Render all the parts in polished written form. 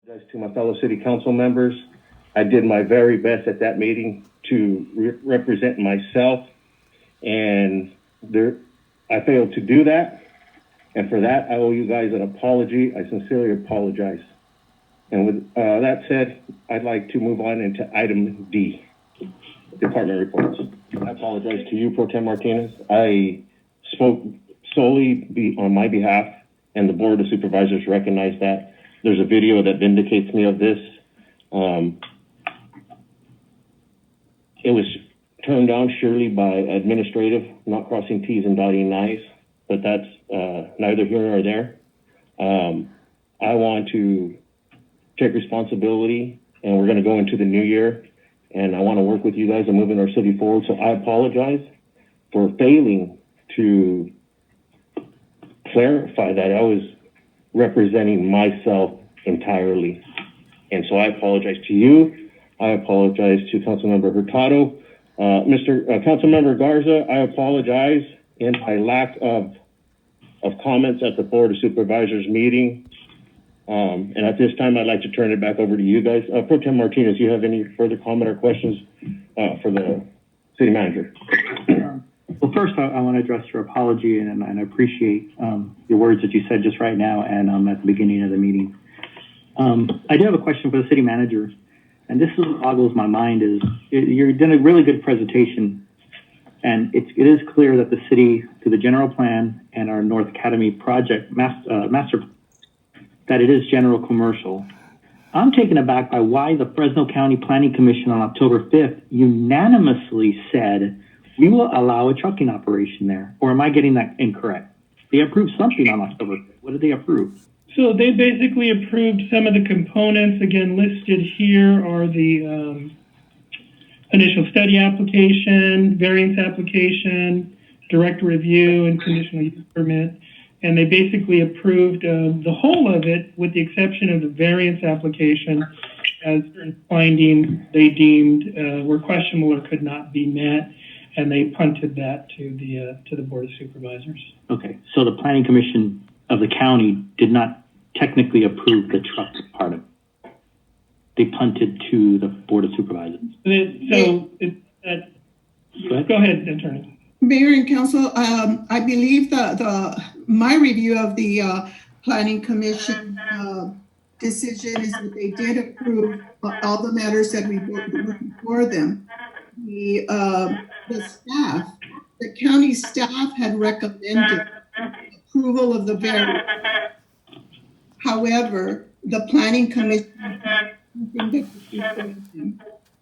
To my fellow city council members, I did my very best at that meeting to represent myself, and I failed to do that. And for that, I owe you guys an apology. I sincerely apologize. And with that said, I'd like to move on into item D, department reports. I apologize to you, Pro Tem Martinez. I spoke solely on my behalf, and the Board of Supervisors recognized that. There's a video that vindicates me of this. It was turned down surely by administrative, not crossing T's and dotting I's, but that's neither here nor there. I want to take responsibility, and we're going to go into the new year, and I want to work with you guys and moving our city forward. So I apologize for failing to clarify that I was representing myself entirely. And so I apologize to you. I apologize to Councilmember Hurtado. Councilmember Garza, I apologize in my lack of comments at the Board of Supervisors meeting. And at this time, I'd like to turn it back over to you guys. Pro Tem Martinez, do you have any further comment or questions for the city manager? Well, first, I want to address your apology and I appreciate your words that you said just right now and at the beginning of the meeting. I do have a question for the city manager, and this is what boggles my mind is you're doing a really good presentation, and it is clear that the city, through the general plan and our North Academy project master, that it is general commercial. I'm taken aback by why the Fresno County Planning Commission on October 5th unanimously said we will allow a trucking operation there. Or am I getting that incorrect? They approved something on October 5th. What did they approve? So they basically approved some of the components. Again, listed here are the initial study application, variance application, direct review, and conditional use permit. And they basically approved the whole of it with the exception of the variance application as certain findings they deemed were questionable or could not be met. And they punted that to the Board of Supervisors. Okay, so the Planning Commission of the county did not technically approve the truck part of it. They punted to the Board of Supervisors. Go ahead, Attorney. Mayor and Council, I believe my review of the Planning Commission decision is that they did approve all the matters that we were before them. The staff, the county staff had recommended approval of the variance. However, the Planning Commission,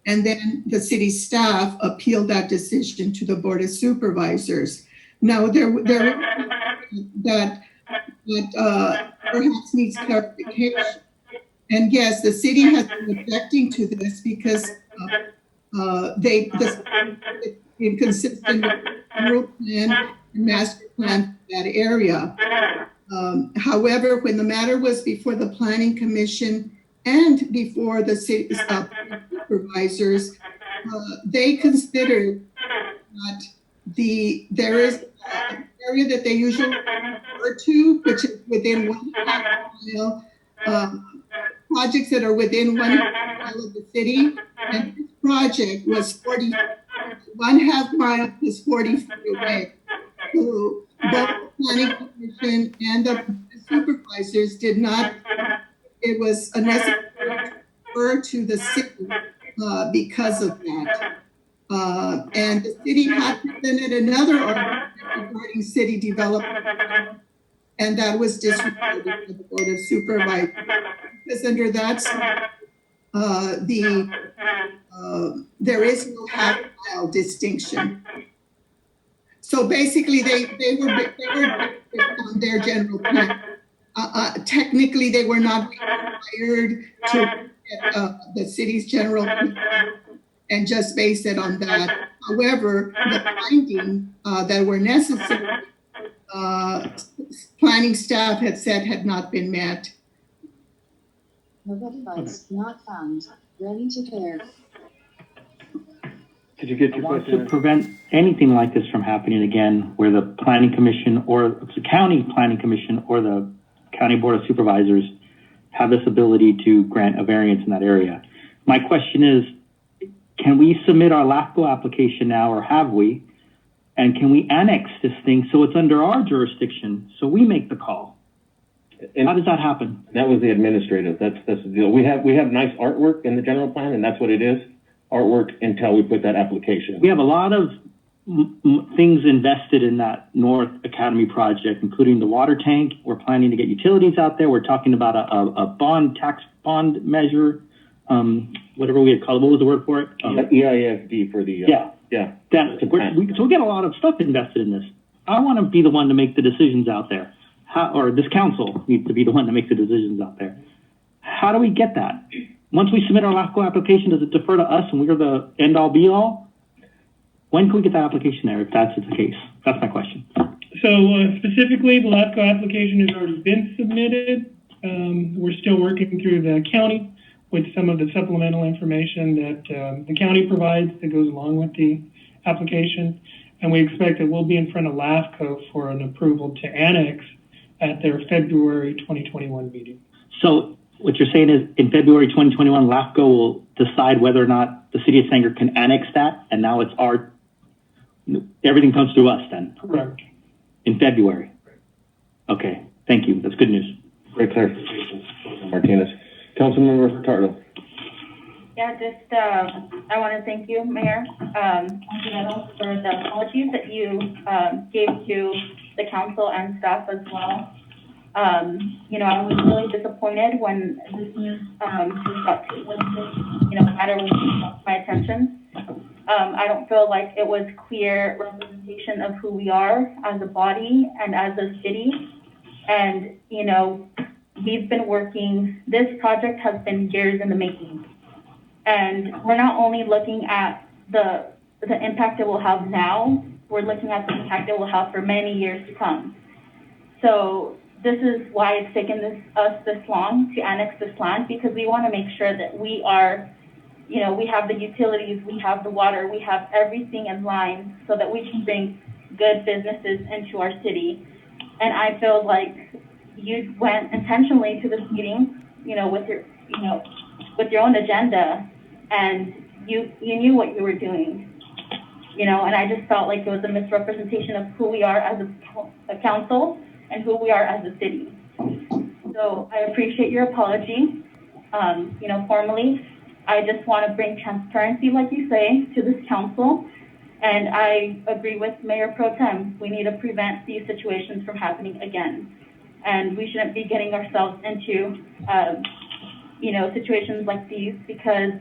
and then the city staff appealed that decision to the Board of Supervisors. Now, that perhaps needs clarification. And yes, the city has been objecting to this because inconsistent with the rural plan and master plan for that area. However, when the matter was before the Planning Commission and before the city supervisors, they considered that there is an area that they usually refer to, which is within 1.5 mile, projects that are within 1.5 mile of the city, and this project was 1.5 miles is 40 feet away. So both the Planning Commission and the supervisors did not, it was unnecessary to refer to the city because of that. And the city had presented another argument regarding city development, and that was disregarded by the Board of Supervisors. Because under that, there is no half-mile distinction. So basically, they were on their general plan. Technically, they were not required to get the city's general plan and just base it on that. However, the findings that were necessary, planning staff had said had not been met. Mobile device not found. Ready to pair. Did you get your question? To prevent anything like this from happening again, where the Planning Commission or the County Planning Commission or the County Board of Supervisors have this ability to grant a variance in that area. My question is, can we submit our LAFCO application now, or have we? And can we annex this thing so it's under our jurisdiction, so we make the call? And How does that happen? that was the administrative. That's the deal. We have nice artwork in the general plan, and that's what it is, artwork, until we put that application. We have a lot of things invested in that North Academy project, including the water tank. We're planning to get utilities out there. We're talking about a tax bond measure, whatever we had called it. What was the word for it? EISD for the Yeah. yeah. So we get a lot of stuff invested in this. I want to be the one to make the decisions out there. Or this council needs to be the one to make the decisions out there. How do we get that? Once we submit our LAFCO application, does it defer to us and we're the end all be all? When can we get that application there if that's the case? That's my question. So specifically, the LAFCO application has already been submitted. We're still working through the county with some of the supplemental information that the county provides that goes along with the application. And we expect that we'll be in front of LAFCO for an approval to annex at their February 2021 meeting. So what you're saying is in February 2021, LAFCO will decide whether or not the city of Sanger can annex that, and now it's everything comes through us then? Correct. In February? Okay, thank you. That's good news. Great clarification, Martinez. Councilmember Hurtado. Yeah, I want to thank you, Mayor, for the apologies that you gave to the council and staff as well. I was really disappointed when this news matter was brought to my attention. I don't feel like it was clear representation of who we are as a body and as a city. And, we've been working, this project has been years in the making. And we're not only looking at the impact it will have now, we're looking at the impact it will have for many years to come. So this is why it's taken us this long to annex this land, because we want to make sure that we are, we have the utilities, we have the water, we have everything in line so that we can bring good businesses into our city. And I feel like you went intentionally to this meeting, with your own agenda, and you knew what you were doing, and I just felt like it was a misrepresentation of who we are as a council and who we are as a city. So I appreciate your apology. Formally, I just want to bring transparency, like you say, to this council. And I agree with Mayor Pro Tem. We need to prevent these situations from happening again. And we shouldn't be getting ourselves into, situations like these because,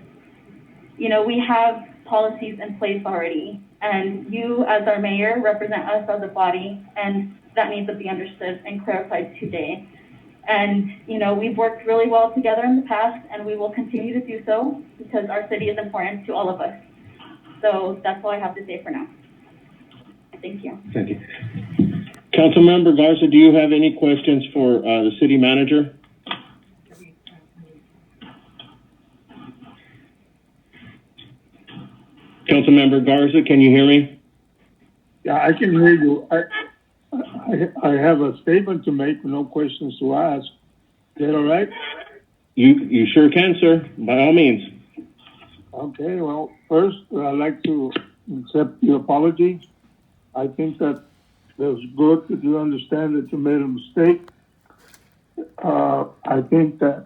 we have policies in place already. And you, as our mayor, represent us as a body, and that needs to be understood and clarified today. And, we've worked really well together in the past, and we will continue to do so because our city is important to all of us. So that's all I have to say for now. Thank you. Thank you. Councilmember Garza, do you have any questions for the city manager? Councilmember Garza, can you hear me? Yeah, I can hear you. I have a statement to make, no questions to ask. Is that all right? You sure can, sir. By all means. Okay, well, first, I'd like to accept your apology. I think that it was good that you understand that you made a mistake. I think that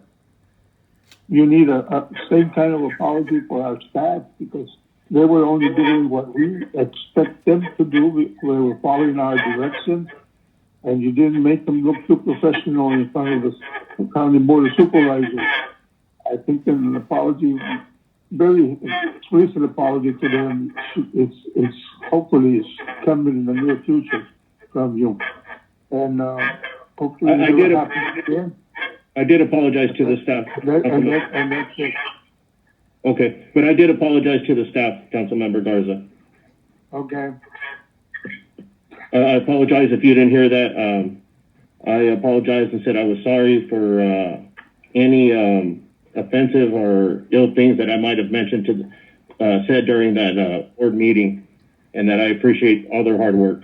you need a same kind of apology for our staff because they were only doing what we expect them to do. They were following our direction, and you didn't make them look too professional in front of the county board of supervisors. I think that an apology, very explicit apology to them, it's hopefully it's coming in the near future from you, and hopefully I did never happen again. I did apologize to the staff. And that's it. Okay, but I did apologize to the staff, Councilmember Garza. Okay. I apologize if you didn't hear that. I apologized and said I was sorry for any offensive or ill things that I might have mentioned said during that board meeting, and that I appreciate all their hard work.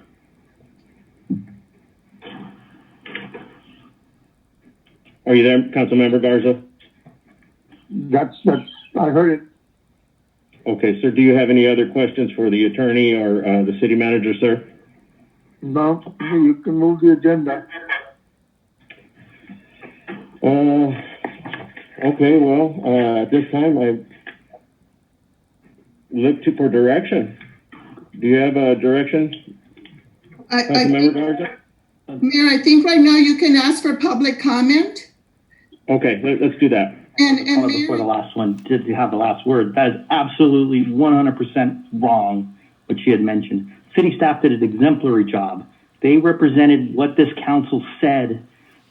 Are you there, Councilmember Garza? That's, I heard it. Okay, sir, do you have any other questions for the attorney or the city manager, sir? No, you can move the agenda. Okay, well, at this time, I look for direction. Do you have a direction, I Councilmember think, Garza? Mayor, I think right now you can ask for public comment. Okay, let's do that. And Before the Mayor, last one, to have the last word, that is absolutely 100% wrong, what she had mentioned. City staff did an exemplary job. They represented what this council said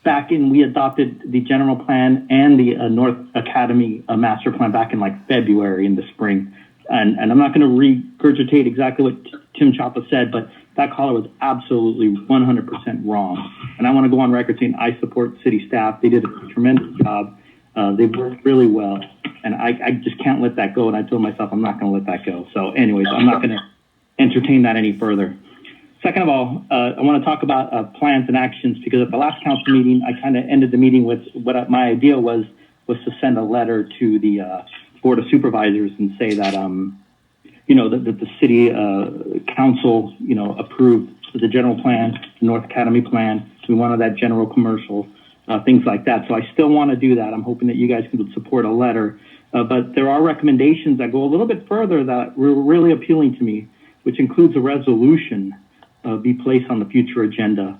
back in, we adopted the general plan and the North Academy master plan back in like February in the spring. And I'm not going to regurgitate exactly what Tim Chapa said, but that caller was absolutely 100% wrong. And I want to go on record saying I support city staff. They did a tremendous job. They worked really well. And I just can't let that go. And I told myself I'm not going to let that go. So anyways, I'm not going to entertain that any further. Second of all, I want to talk about plans and actions, because at the last council meeting, I kind of ended the meeting with what my idea was to send a letter to the Board of Supervisors and say that, that the city council, approved the general plan, the North Academy plan. We wanted that general commercial, things like that. So I still want to do that. I'm hoping that you guys can support a letter. But there are recommendations that go a little bit further that were really appealing to me, which includes a resolution be placed on the future agenda.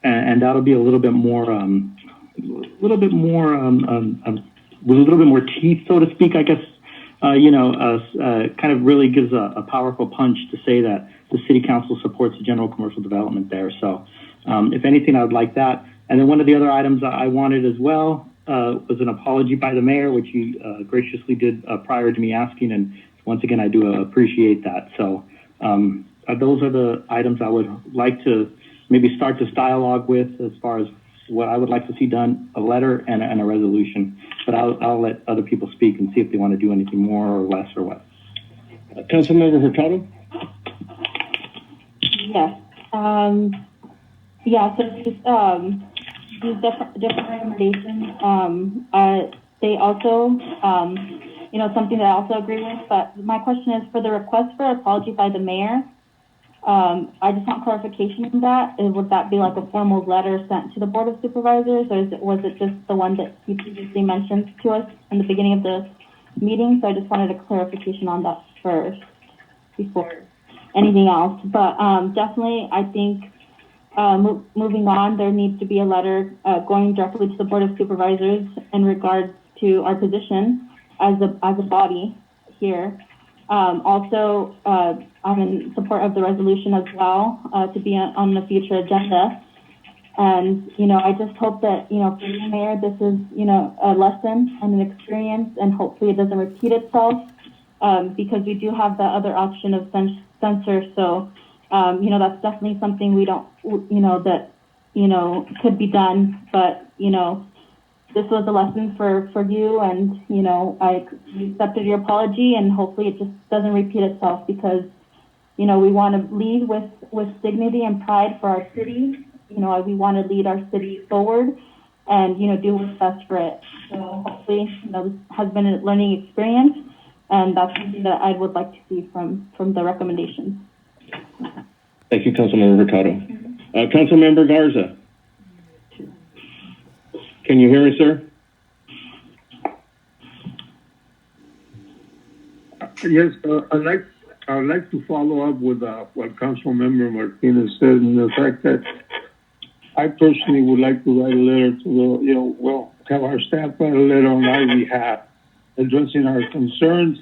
And that'll be a little bit more, with a little bit more teeth, so to speak, I guess. Kind of really gives a powerful punch to say that the city council supports the general commercial development there. So if anything, I would like that. And then one of the other items I wanted as well was an apology by the mayor, which he graciously did prior to me asking. And once again, I do appreciate that. So those are the items I would like to maybe start this dialogue with, as far as what I would like to see done, a letter and a resolution. But I'll let other people speak and see if they want to do anything more or less or what. Councilmember Hurtado? Yes. So these different recommendations, they also, something that I also agree with, but my question is for the request for apology by the mayor. I just want clarification on that. Would that be like a formal letter sent to the Board of Supervisors, or was it just the one that you previously mentioned to us in the beginning of the meeting? So I just wanted a clarification on that first before anything else. But definitely, I think moving on, there needs to be a letter going directly to the Board of Supervisors in regards to our position as a body here. Also, I'm in support of the resolution as well, to be on the future agenda. And, I just hope that, for you, Mayor, this is, a lesson and an experience, and hopefully it doesn't repeat itself, because we do have the other option of censure. So, that's definitely something we don't, that, could be done. But, this was a lesson for you, and, I accepted your apology, and hopefully it just doesn't repeat itself, because, we want to lead with dignity and pride for our city. We want to lead our city forward and, do what's best for it. So hopefully, this has been a learning experience, and that's something that I would like to see from the recommendations. Thank you, Councilmember Hurtado. Councilmember Garza? Can you hear me, sir? Yes, I'd like to follow up with what Councilmember Martinez said, and the fact that I personally would like to write a letter to have our staff write a letter on our behalf, addressing our concerns,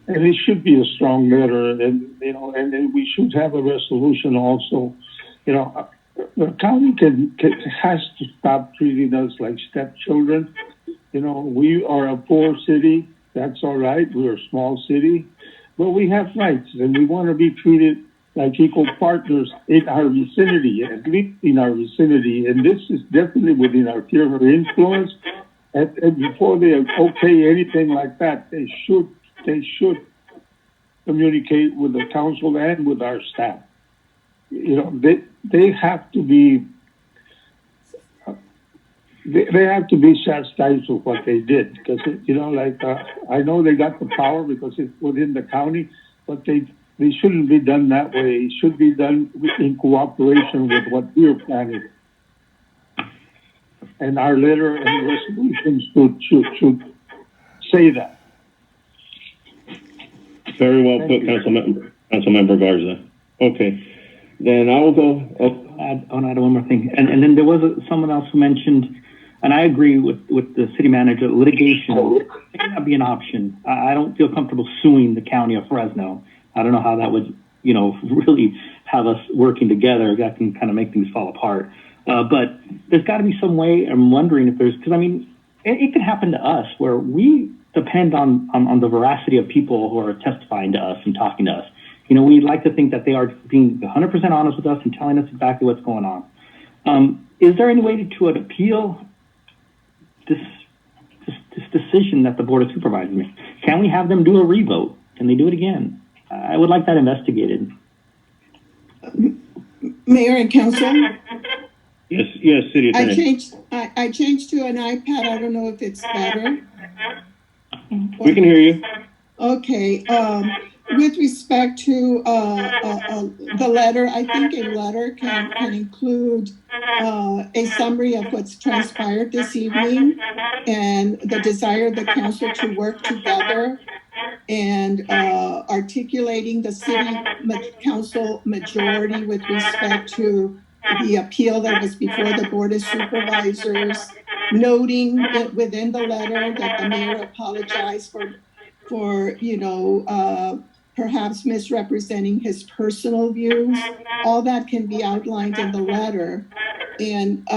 and it should be a strong letter, and then we should have a resolution also. The county has to stop treating us like stepchildren. We are a poor city. That's all right. We're a small city, but we have rights, and we want to be treated like equal partners in our vicinity, at least in our vicinity. And this is definitely within our sphere of influence. And before they okay anything like that, they should communicate with the council and with our staff. They have to be they have to be chastised with what they did because, I know they got the power because it's within the county, but they shouldn't be done that way. It should be done in cooperation with what we're planning. And our letter and resolutions should say that. Very well Thank put, you. Councilmember Garza. Okay, then I will go. I want to add one more thing. And then there was someone else who mentioned, and I agree with the city manager, litigation may not be an option. I don't feel comfortable suing the county of Fresno. I don't know how that would, really have us working together. That can kind of make things fall apart. But there's got to be some way. I'm wondering if there's, because it could happen to us where we depend on the veracity of people who are testifying to us and talking to us. We'd like to think that they are being 100% honest with us and telling us exactly what's going on. Is there any way to appeal this decision that the Board of Supervisors made? Can we have them do a revote? Can they do it again? I would like that investigated. Mayor and council, Yes, City Attorney. I changed to an iPad. I don't know if it's better. We can hear you. Okay, with respect to the letter, I think a letter can include a summary of what's transpired this evening and the desire of the council to work together and articulating the city council majority with respect to the appeal that was before the Board of Supervisors, noting that within the letter that the mayor apologized for perhaps misrepresenting his personal views. All that can be outlined in the letter. And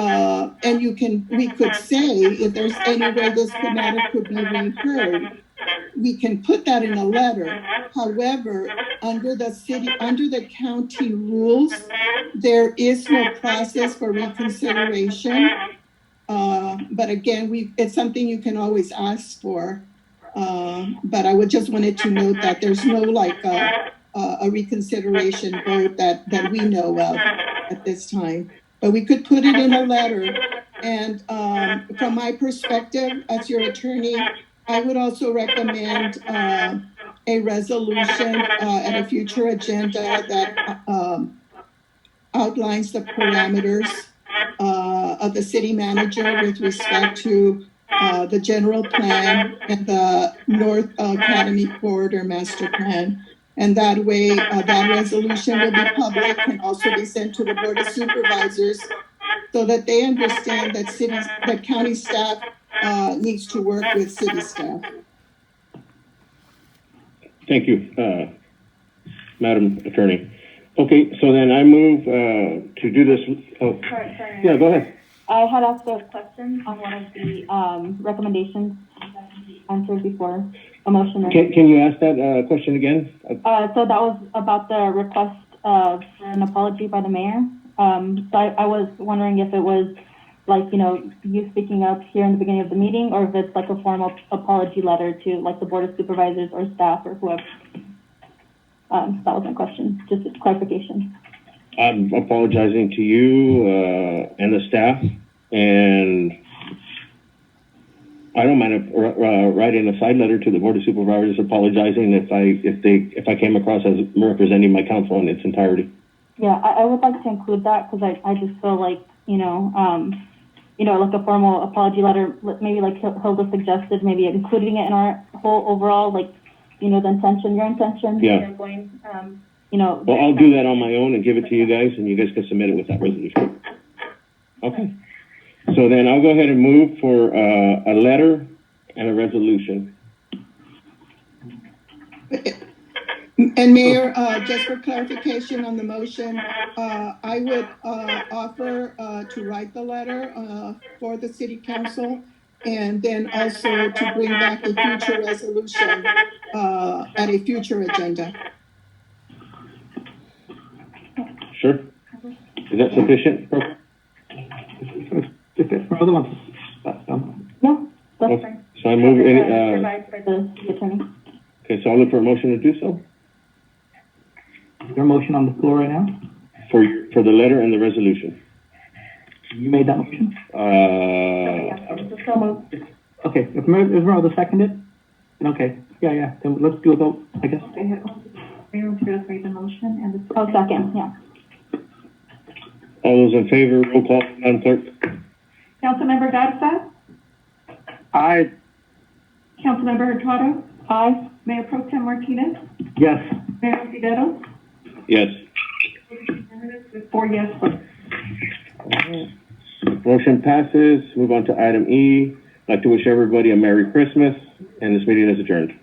we could say, if there's any way this matter could be reheard, we can put that in a letter. However, under the county rules, there is no process for reconsideration. But again, it's something you can always ask for. But I would just wanted to note that there's no a reconsideration vote that we know of at this time. But we could put it in a letter. And from my perspective as your attorney, I would also recommend a resolution at a future agenda that outlines the parameters of the city manager with respect to the general plan and the North Academy Corridor Master Plan. And that way, that resolution will be public and also be sent to the Board of Supervisors so that they understand that county staff needs to work with city staff. Thank you, Madam Attorney. Okay, so then I move to do this. Oh, Sorry. yeah, go ahead. I had asked a question on one of the recommendations that you answered before a motion. Can you ask that question again? So that was about the request for an apology by the mayor. So I was wondering if it was like, you speaking up here in the beginning of the meeting, or if it's like a formal apology letter to like the Board of Supervisors or staff or whoever. That was my question, just a clarification. I'm apologizing to you and the staff, and I don't mind writing a side letter to the Board of Supervisors apologizing if I came across as representing my council in its entirety. Yeah, I would like to include that because I just feel like, like a formal apology letter, maybe like Hilda suggested, maybe including it in our whole overall, like, the intention, your intention. Yeah. Going, Well, I'll do that on my own and give it to you guys, and you guys can submit it with that resolution. Okay. So then I'll go ahead and move for a letter and a resolution. And Mayor, just for clarification on the motion, I would offer to write the letter for the city council, and then also to bring back a future resolution at a future agenda. Sure. Is that sufficient? If it's for other ones, No, that's fine. So I move in. Provide for the attorney. Okay, so I'll look for a motion to do so. is there a motion on the floor right now? For the letter and the resolution. You made that motion? So moved. Okay, if Esmeralda seconded? Okay, yeah, then let's do a vote, I guess. Mayor Rodriguez made the motion and the. Oh, second, yeah. All those in favor, roll call, Madam Clerk. Councilmember Garza, Aye. Councilmember Hurtado, Aye. Mayor Pro Tem Martinez, Yes. Mayor Figueroa, Yes. with 4 yes votes. Motion passes. Move on to item E. I'd like to wish everybody a Merry Christmas, and this meeting is adjourned.